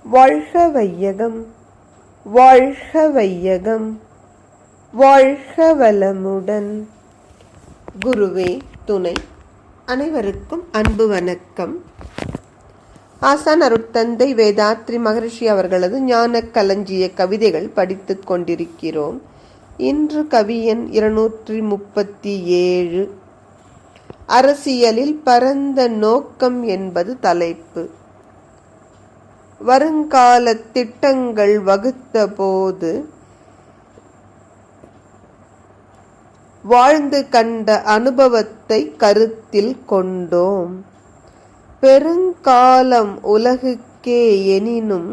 வாழ்க வையகம், வாழ்க வையகம், வாழ்க வளமுடன். குருவே துணை. அனைவருக்கும் அன்பு வணக்கம். ஆசான் அருட்தந்தை வேதாத்ரி மகரிஷி அவர்களது ஞான களஞ்சிய கவிதைகள் படித்துக் கொண்டிருக்கிறோம். இன்று கவி எண் 237. அரசியலில் பரந்த நோக்கம் என்பது தலைப்பு. வருங்கால திட்டங்கள் வகுத்த போது வாழ்ந்து கண்ட அனுபவத்தை கருத்தில் கொண்டோம். பெருங்காலம் உலகுக்கே எனினும்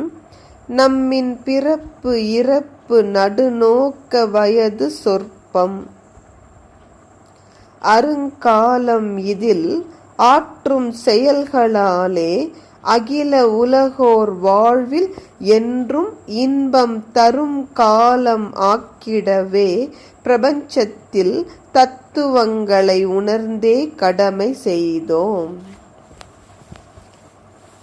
நம்மின் பிறப்பு இறப்பு நடுநோக்க வயது சொற்பம். அருங்காலம் இதில் ஆற்றும் செயல்களாலே அகில உலகோர் வாழ்வில் என்றும் இன்பம் தரும் காலம் ஆக்கிடவே பிரபஞ்சத்தில் தத்துவங்களை உணர்ந்தே கடமை செய்தோம்.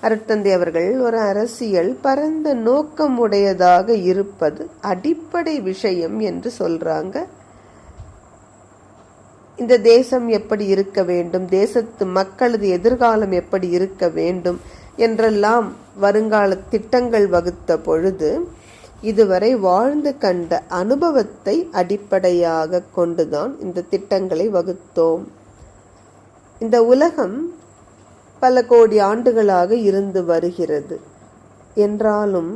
அருட்தந்தை அவர்கள் ஒரு அரசியல் பரந்த நோக்கமுடையதாக இருப்பது அடிப்படை விஷயம் என்று சொல்றாங்க. இந்த தேசம் எப்படி இருக்க வேண்டும், தேசத்து மக்களது எதிர்காலம் எப்படி இருக்க வேண்டும் என்றெல்லாம் வருங்கால திட்டங்கள் வகுத்த பொழுது இதுவரை வாழ்ந்து கண்ட அனுபவத்தை அடிப்படையாக கொண்டுதான் இந்த திட்டங்களை வகுத்தோம். இந்த உலகம் பல கோடி ஆண்டுகளாக இருந்து வருகிறது என்றாலும்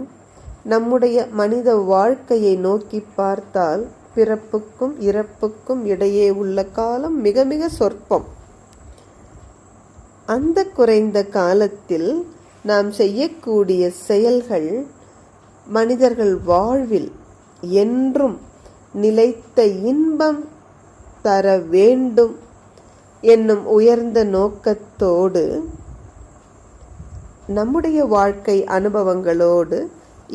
நம்முடைய மனித வாழ்க்கையை நோக்கி பார்த்தால் பிறப்புக்கும் இறப்புக்கும் இடையே உள்ள காலம் மிக மிக சொற்பம். அந்த குறைந்த காலத்தில் நாம் செய்யக்கூடிய செயல்கள் மனிதர்கள் வாழ்வில் என்றும் நிலைத்த இன்பம் தர வேண்டும் என்னும் உயர்ந்த நோக்கத்தோடு நம்முடைய வாழ்க்கை அனுபவங்களோடு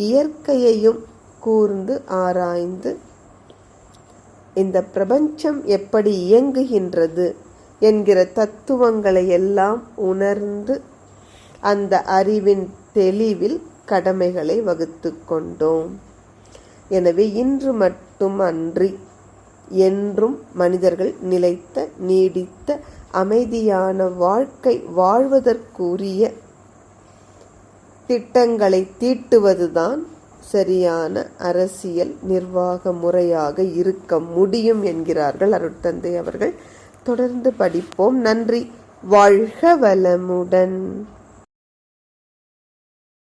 இயற்கையையும் கூர்ந்து ஆராய்ந்து இந்த பிரபஞ்சம் எப்படி இயங்குகின்றது என்கிற தத்துவங்களை எல்லாம் உணர்ந்து அந்த அறிவின் தெளிவில் கடமைகளை வகுத்து கொண்டோம். எனவே இன்று மட்டும் அன்றி என்றும் மனிதர்கள் நிலைத்த நீடித்த அமைதியான வாழ்க்கை வாழ்வதற்குரிய திட்டங்களை தீட்டுவதுதான் சரியான அரசியல் நிர்வாக முறையாக இருக்க முடியும் என்கிறார்கள் அருட்தந்தை அவர்கள். தொடர்ந்து படிப்போம். நன்றி. வாழ்க வளமுடன்.